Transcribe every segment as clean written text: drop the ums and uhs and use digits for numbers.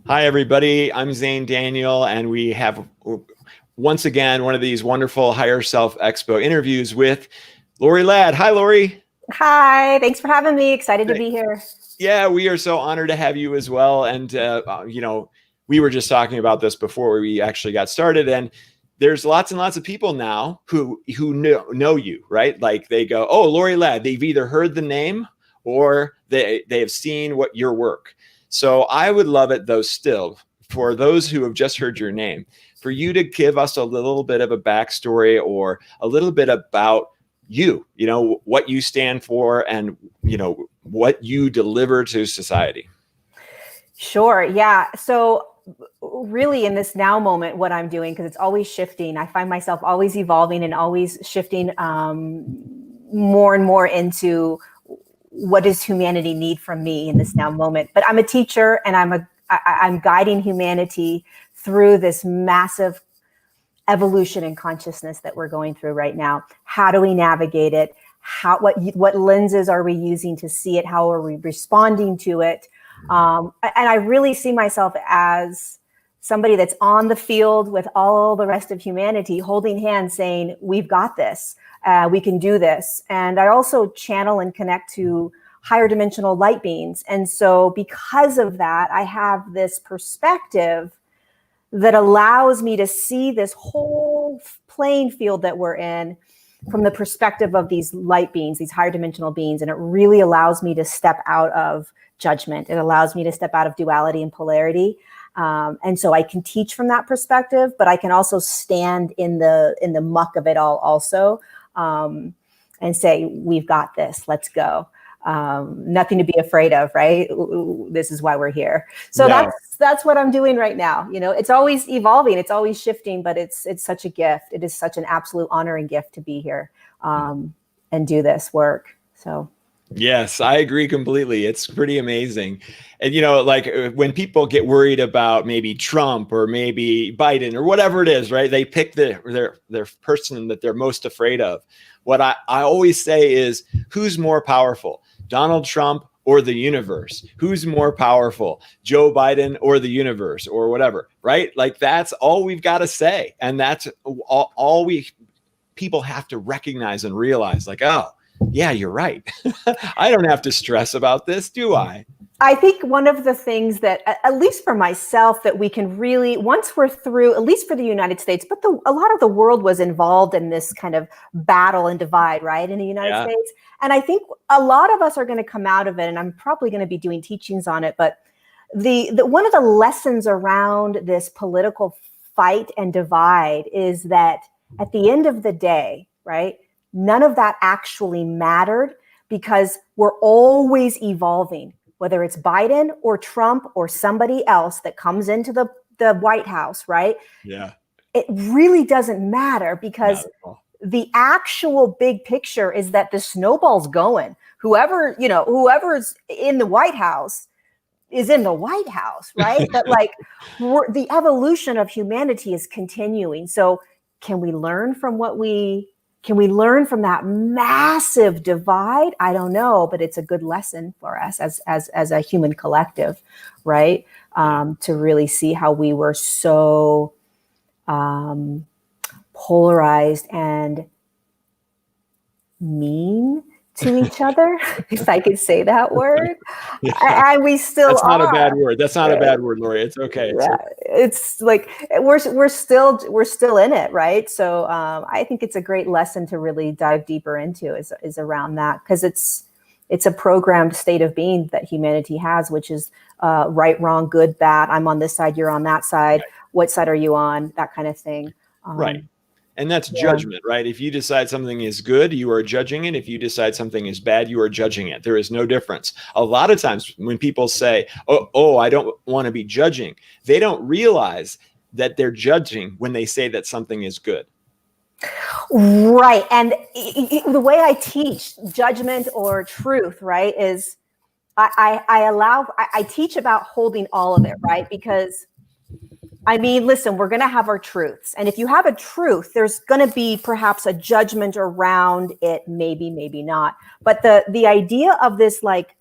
Hi, everybody. I'm Zane Daniel, and we have once again one of these wonderful Higher Self Expo interviews with Lorie Ladd. Hi, Lorie. Hi, thanks for having me. Excited to be here. Yeah, we are so honored to have you as well. And, we were just talking about this before we actually got started. And there's lots and lots of people now who know you, right? Like they go, oh, Lorie Ladd. They've either heard the name or they have seen what your work. So I would love it, though, still, for those who have just heard your name, for you to give us a little bit of a backstory or a little bit about you, what you stand for and, what you deliver to society. Sure. Yeah. So, really, in this now moment, what I'm doing, because it's always shifting, I find myself always evolving and always shifting more and more into what does humanity need from me in this now moment. But I'm a teacher, and I'm guiding humanity through this massive evolution in consciousness that we're going through right now. How do we navigate it? What lenses are we using to see it? How are we responding to it? And I really see myself as somebody that's on the field with all the rest of humanity, holding hands, saying, we've got this, we can do this. And I also channel and connect to higher dimensional light beings. And so because of that, I have this perspective that allows me to see this whole playing field that we're in from the perspective of these light beings, these higher dimensional beings. And it really allows me to step out of judgment. It allows me to step out of duality and polarity. And so I can teach from that perspective, but I can also stand in the muck of it all also, and say, we've got this, let's go. Nothing to be afraid of, right? This is why we're here. So Yeah. that's what I'm doing right now. It's always evolving, it's always shifting, but it's such a gift. It is such an absolute honor and gift to be here, and do this work. So. Yes, I agree completely. It's pretty amazing. And, like when people get worried about maybe Trump or maybe Biden or whatever it is, right? They pick their person that they're most afraid of. What I always say is, who's more powerful, Donald Trump or the universe? Who's more powerful, Joe Biden or the universe or whatever, right? Like that's all we've got to say. And that's all people have to recognize and realize, like, oh, yeah, you're right. I don't have to stress about this, do I? I think one of the things that, at least for myself, that we can really, once we're through, at least for the United States, but a lot of the world was involved in this kind of battle and divide, right, in the United States. And I think a lot of us are going to come out of it, and I'm probably going to be doing teachings on it. But the one of the lessons around this political fight and divide is that at the end of the day, right, none of that actually mattered, because we're always evolving. Whether it's Biden or Trump or somebody else that comes into the White House, right? Yeah. It really doesn't matter, because the actual big picture is that the snowball's going. Whoever's in the White House is in the White House, right? But like the evolution of humanity is continuing. So can we learn from that massive divide? I don't know, but it's a good lesson for us as a human collective, right? To really see how we were so polarized and mean to each other, if I could say that word. And we still That's not are. a bad word. That's not a bad word, Lorie. It's okay. It's like we're still in it, right? So I think it's a great lesson to really dive deeper into is around that, because it's a programmed state of being that humanity has, which is right, wrong, good, bad. I'm on this side, you're on that side. Right. What side are you on? That kind of thing. Right. And that's judgment, right? If you decide something is good, you are judging it. If you decide something is bad, you are judging it. There is no difference. A lot of times when people say, oh, I don't want to be judging, they don't realize that they're judging when they say that something is good. Right. And the way I teach judgment or truth, right, is I teach about holding all of it, right? Because I mean, listen, we're going to have our truths. And if you have a truth, there's going to be perhaps a judgment around it, maybe, maybe not. But the idea of this like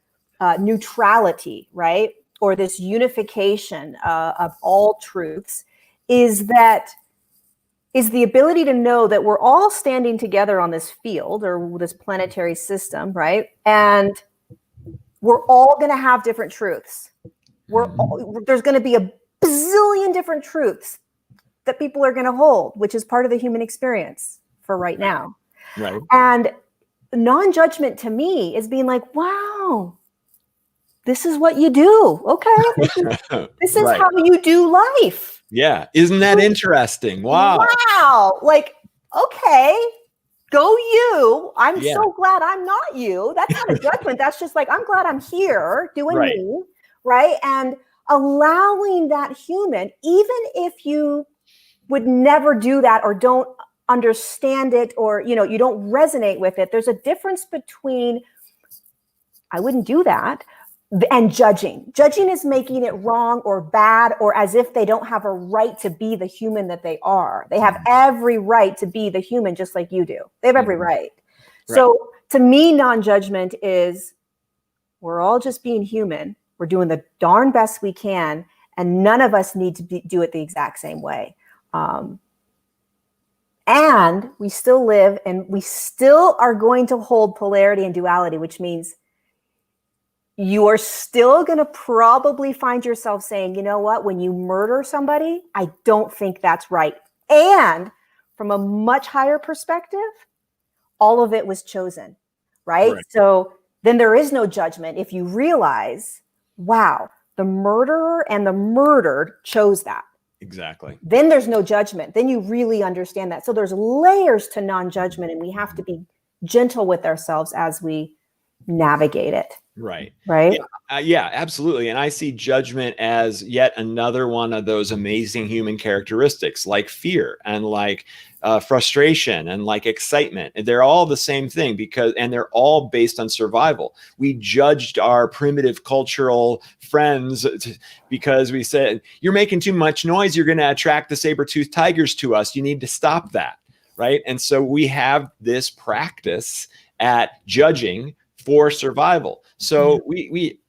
neutrality, right? or this unification of all truths is the ability to know that we're all standing together on this field or this planetary system, right? And we're all going to have different truths. There's going to be a bazillion different truths that people are going to hold, which is part of the human experience for right now. Right. And non-judgment to me is being like, wow, this is what you do. Okay. This is Right. how you do life. Yeah. Isn't that interesting? Wow. Wow. Like, okay, go you. I'm so glad I'm not you. That's not a judgment. That's just like, I'm glad I'm here doing me. Right. And allowing that human, even if you would never do that or don't understand it or, you don't resonate with it, there's a difference between I wouldn't do that and judging. Judging is making it wrong or bad or as if they don't have a right to be the human that they are. They have every right to be the human just like you do. They have every right. So to me, non-judgment is we're all just being human. We're doing the darn best we can, and none of us need to do it the exact same way. And we still live and we still are going to hold polarity and duality, which means you are still going to probably find yourself saying, you know what, when you murder somebody, I don't think that's right. And from a much higher perspective, all of it was chosen, right? So then there is no judgment if you realize, wow, the murderer and the murdered chose that. Exactly. Then there's no judgment. Then you really understand that. So there's layers to non-judgment, and we have to be gentle with ourselves as we navigate it. Right. Right. Yeah, absolutely. And I see judgment as yet another one of those amazing human characteristics, like fear and like frustration and like excitement. And they're all the same thing and they're all based on survival. We judged our primitive cultural friends because we said, you're making too much noise. You're going to attract the saber-toothed tigers to us. You need to stop that. Right. And so we have this practice at judging for survival. So we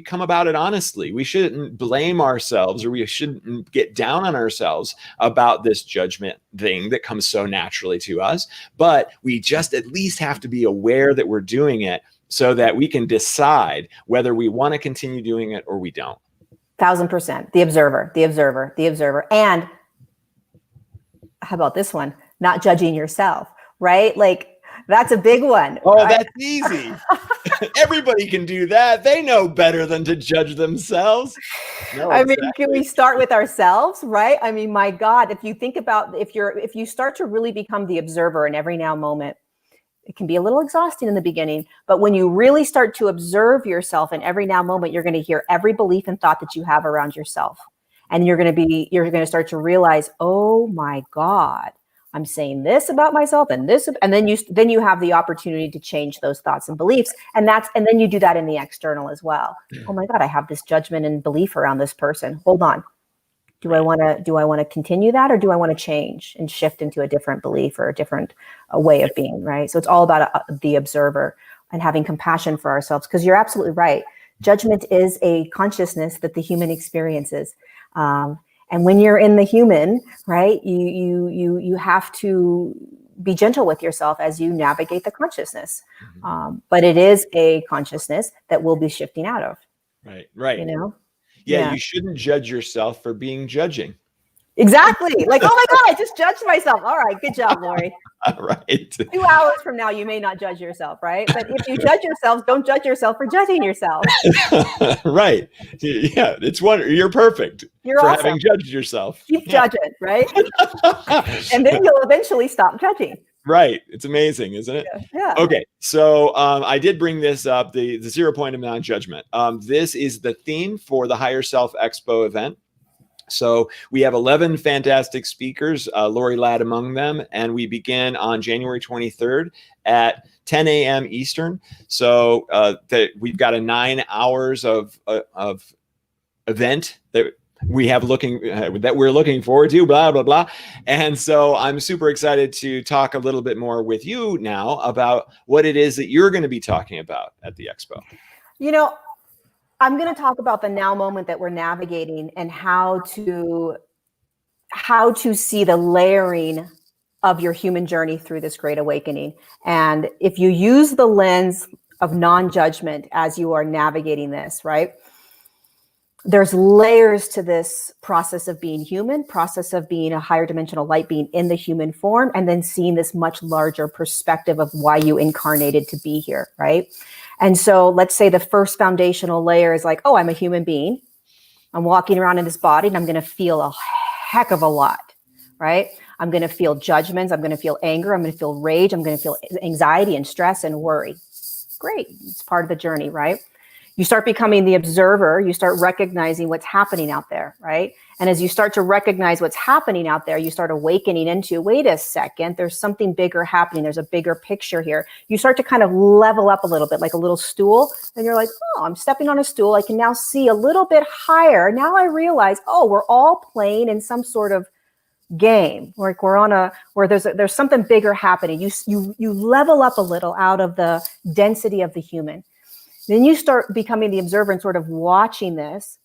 come about it honestly. We shouldn't blame ourselves or we shouldn't get down on ourselves about this judgment thing that comes so naturally to us. But we just at least have to be aware that we're doing it so that we can decide whether we want to continue doing it or we don't. 1000%. The observer. And how about this one? Not judging yourself, right? Like, that's a big one. Oh, that's easy. Everybody can do that. They know better than to judge themselves. No, I mean, can we start with ourselves, right? I mean, my God, if you think about, if you start to really become the observer in every now moment, it can be a little exhausting in the beginning, but when you really start to observe yourself in every now moment, you're going to hear every belief and thought that you have around yourself. And you're going to start to realize, oh my God, I'm saying this about myself and this, and then you have the opportunity to change those thoughts and beliefs. And then you do that in the external as well. Oh my God, I have this judgment and belief around this person. Hold on. Do I want to continue that, or do I want to change and shift into a different belief or a different way of being, right? So it's all about the observer and having compassion for ourselves, because you're absolutely right. Judgment is a consciousness that the human experiences. And when you're in the human, right, you have to be gentle with yourself as you navigate the consciousness. But it is a consciousness that we'll be shifting out of. Right. You know? Yeah, you shouldn't judge yourself for being judging. Exactly. Like, oh my God, I just judged myself. All right, good job, Lorie. Right. 2 hours from now, you may not judge yourself, right? But if you judge yourself, don't judge yourself for judging yourself. Right. Yeah, it's you're perfect. You're for awesome. having judged yourself. Keep judging, right? And then you'll eventually stop judging. Right. It's amazing, isn't it? Yeah. Okay. So I did bring this up, the 0 point of non-judgment. This is the theme for the Higher Self Expo event. So we have 11 fantastic speakers, Lorie Ladd among them, and we begin on January 23rd at 10 a.m. Eastern. So we've got a 9 hours of event that we have that we're looking forward to, blah, blah, blah. And so I'm super excited to talk a little bit more with you now about what it is that you're going to be talking about at the expo. You know, I'm going to talk about the now moment that we're navigating and how to see the layering of your human journey through this great awakening. And if you use the lens of non-judgment as you are navigating this, right? There's layers to this process of being human, process of being a higher dimensional light being in the human form, and then seeing this much larger perspective of why you incarnated to be here, right? And so let's say the first foundational layer is like, oh, I'm a human being. I'm walking around in this body and I'm going to feel a heck of a lot, right? I'm going to feel judgments. I'm going to feel anger. I'm going to feel rage. I'm going to feel anxiety and stress and worry. Great. It's part of the journey, right? You start becoming the observer. You start recognizing what's happening out there, right? And as you start to recognize what's happening out there, you start awakening into, wait a second, there's something bigger happening. There's a bigger picture here. You start to kind of level up a little bit, like a little stool. And you're like, oh, I'm stepping on a stool. I can now see a little bit higher. Now I realize, oh, we're all playing in some sort of game, like we're on where there's something bigger happening. You level up a little out of the density of the human. Then you start becoming the observer and sort of watching this,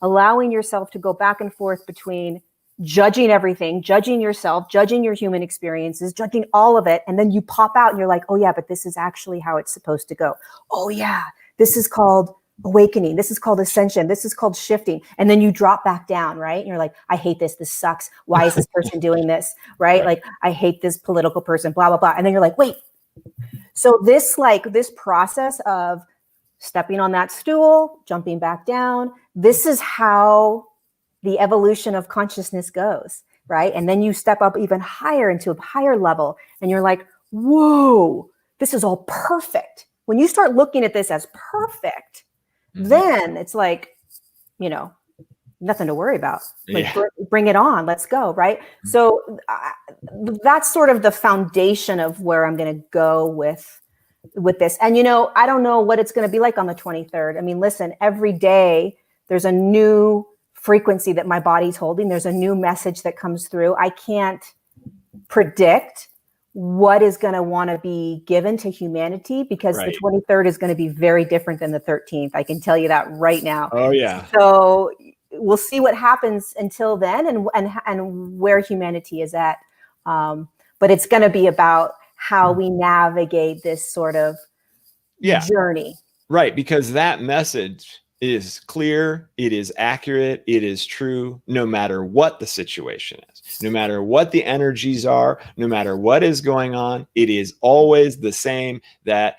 allowing yourself to go back and forth between judging everything, judging yourself, judging your human experiences, judging all of it. And then you pop out and you're like, oh yeah, but this is actually how it's supposed to go. Oh yeah, this is called awakening. This is called ascension. This is called shifting. And then you drop back down, right? And you're like, I hate this. This sucks. Why is this person doing this? Right? Like, I hate this political person, blah, blah, blah. And then you're like, wait. So this process of stepping on that stool, jumping back down, this is how the evolution of consciousness goes, right? And then you step up even higher into a higher level and you're like, whoa, this is all perfect. When you start looking at this as perfect, then it's like, nothing to worry about. Like, bring it on. Let's go. Right. So that's sort of the foundation of where I'm going to go with this. And, I don't know what it's going to be like on the 23rd. I mean, listen, every day there's a new frequency that my body's holding. There's a new message that comes through. I can't predict what is going to want to be given to humanity because the 23rd is going to be very different than the 13th. I can tell you that right now. Oh yeah. So we'll see what happens until then and where humanity is at. But it's going to be about how we navigate this sort of journey. Right. Because that message is clear, it is accurate, it is true, no matter what the situation is, no matter what the energies are, no matter what is going on, it is always the same, that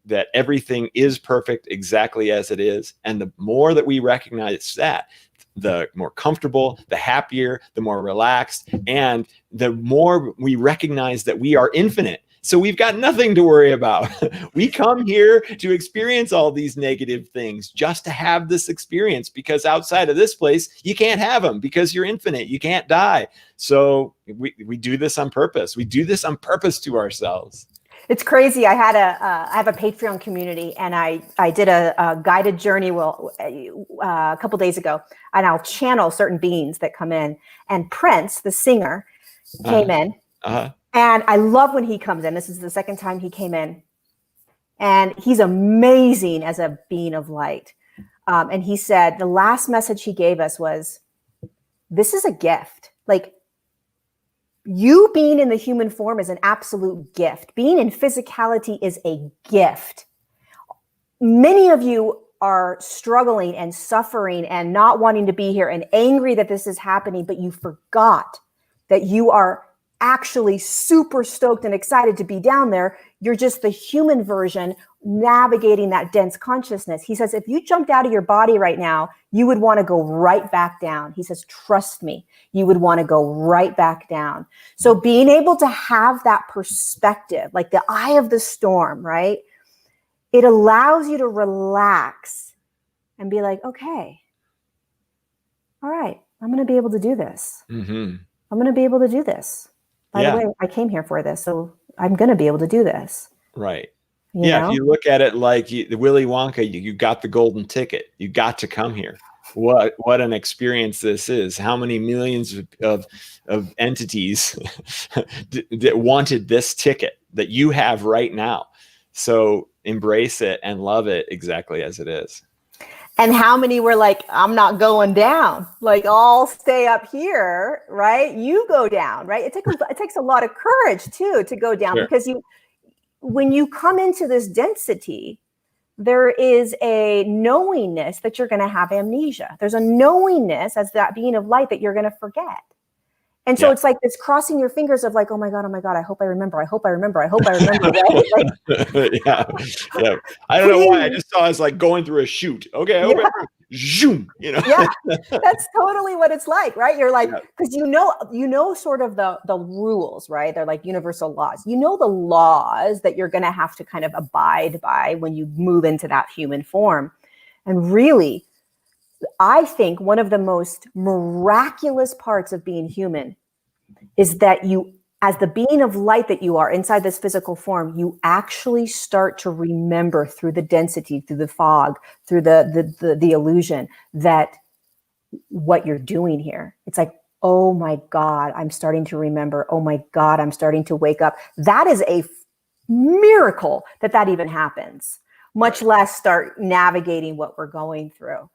that everything is perfect exactly as it is. And the more that we recognize that, the more comfortable, the happier, the more relaxed, and the more we recognize that we are infinite. So we've got nothing to worry about. We come here to experience all these negative things just to have this experience, because outside of this place, you can't have them because you're infinite. You can't die. So we do this on purpose. We do this on purpose to ourselves. It's crazy. I have a Patreon community, and I did a guided journey a couple days ago, and I'll channel certain beings that come in. And Prince, the singer, came in. And I love when he comes in. This is the second time he came in. And he's amazing as a being of light. And he said, the last message he gave us was, this is a gift. Like, you being in the human form is an absolute gift. Being in physicality is a gift. Many of you are struggling and suffering and not wanting to be here and angry that this is happening, but you forgot that you are actually super stoked and excited to be down there. You're just the human version navigating that dense consciousness. He says, if you jumped out of your body right now, you would want to go right back down. He says, trust me, you would want to go right back down. So being able to have that perspective, like the eye of the storm, right? It allows you to relax and be like, okay, all right, I'm going to be able to do this. I'm going to be able to do this. By the way, I came here for this, so I'm going to be able to do this. Right. You know? If you look at it like Willy Wonka, you got the golden ticket. You got to come here. What an experience this is. How many millions of entities that wanted this ticket that you have right now. So embrace it and love it exactly as it is. And how many were like, I'm not going down. Like, I'll stay up here, right? You go down, right? It takes a lot of courage too to go down, because when you come into this density, there is a knowingness that you're going to have amnesia. There's a knowingness as that being of light that you're going to forget. And so it's like this crossing your fingers of like, oh my God, I hope I remember. I hope I remember. I hope I remember. Right? Like, yeah. I don't know why. I just saw us like going through a chute. Okay. I hope I zoom, Yeah, that's totally what it's like, right? You're like, because you know, sort of the rules, right? They're like universal laws. You know, the laws that you're going to have to kind of abide by when you move into that human form. And really, I think one of the most miraculous parts of being human is that you, as the being of light that you are inside this physical form, you actually start to remember through the density, through the fog, through the illusion, that what you're doing here. It's like, oh my God, I'm starting to remember. Oh my God, I'm starting to wake up. That is a miracle that even happens, much less start navigating what we're going through.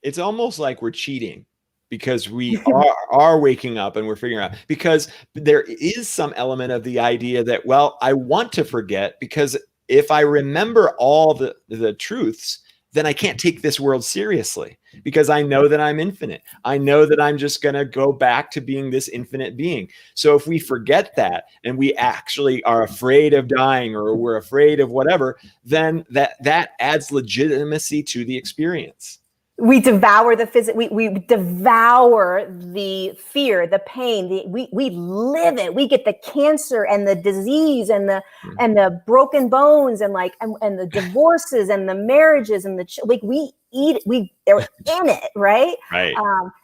It's almost like we're cheating, because we are waking up and we're figuring out, because there is some element of the idea that, well, I want to forget, because if I remember all the truths, then I can't take this world seriously, because I know that I'm infinite. I know that I'm just going to go back to being this infinite being. So if we forget that, and we actually are afraid of dying, or we're afraid of whatever, then that adds legitimacy to the experience. We devour the physical. We devour the fear, the pain. We live it. We get the cancer and the disease and the broken bones and the divorces and the marriages and we eat it. They're in it, right? Right.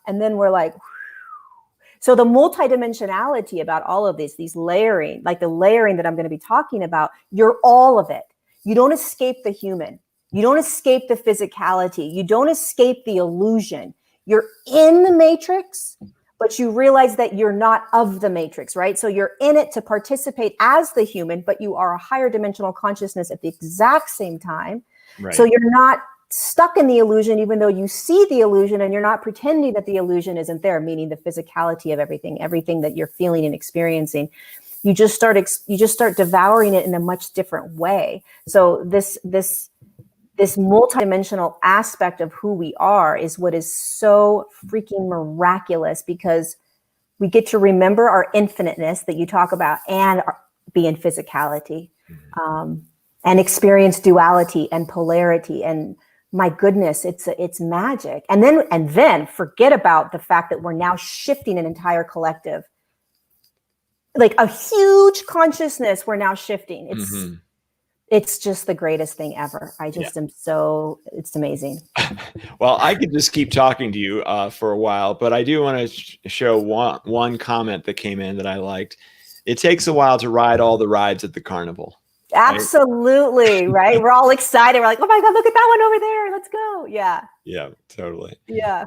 And then we're like, so the multidimensionality about all of these layering, like the layering that I'm going to be talking about, you're all of it. You don't escape the human. You don't escape the physicality. You don't escape the illusion. You're in the matrix, but you realize that you're not of the matrix, right? So you're in it to participate as the human, but you are a higher dimensional consciousness at the exact same time. Right. So you're not stuck in the illusion, even though you see the illusion, and you're not pretending that the illusion isn't there, meaning the physicality of everything that you're feeling and experiencing. You just start devouring it in a much different way. So this multidimensional aspect of who we are is what is so freaking miraculous, because we get to remember our infiniteness that you talk about, and be in physicality, and experience duality and polarity. And my goodness, it's magic. And then forget about the fact that we're now shifting an entire collective, like a huge consciousness. We're now shifting. It's just the greatest thing ever. I just am it's amazing. Well, I could just keep talking to you for a while, but I do want to show one comment that came in that I liked. It takes a while to ride all the rides at the carnival. Absolutely, right? We're all excited. We're like, oh my God, look at that one over there. Let's go. Yeah. Yeah, totally. Yeah.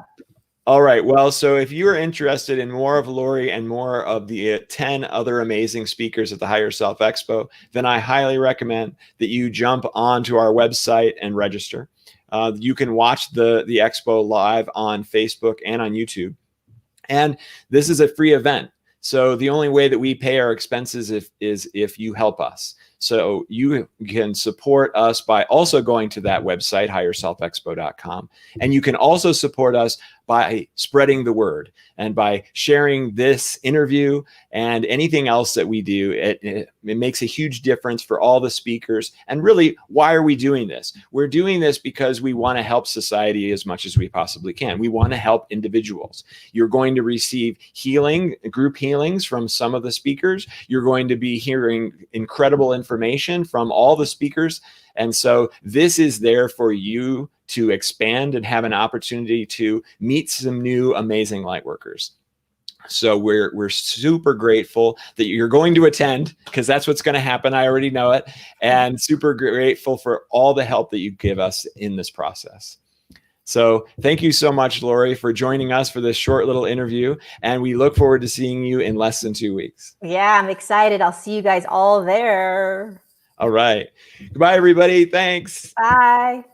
All right. Well, so if you are interested in more of Lorie and more of the 10 other amazing speakers at the Higher Self Expo, then I highly recommend that you jump onto our website and register. You can watch the expo live on Facebook and on YouTube. And this is a free event. So the only way that we pay our expenses is if you help us. So you can support us by also going to that website, higherselfexpo.com. And you can also support us by spreading the word and by sharing this interview and anything else that we do. It makes a huge difference for all the speakers. And really, why are we doing this? We're doing this because we want to help society as much as we possibly can. We want to help individuals. You're going to receive healing, group healings from some of the speakers. You're going to be hearing incredible information from all the speakers. And so this is there for you to expand and have an opportunity to meet some new amazing light workers. So we're super grateful that you're going to attend, because that's what's going to happen. I already know it. And super grateful for all the help that you give us in this process. So thank you so much, Lorie, for joining us for this short little interview. And we look forward to seeing you in less than 2 weeks. Yeah, I'm excited. I'll see you guys all there. All right. Goodbye, everybody. Thanks. Bye.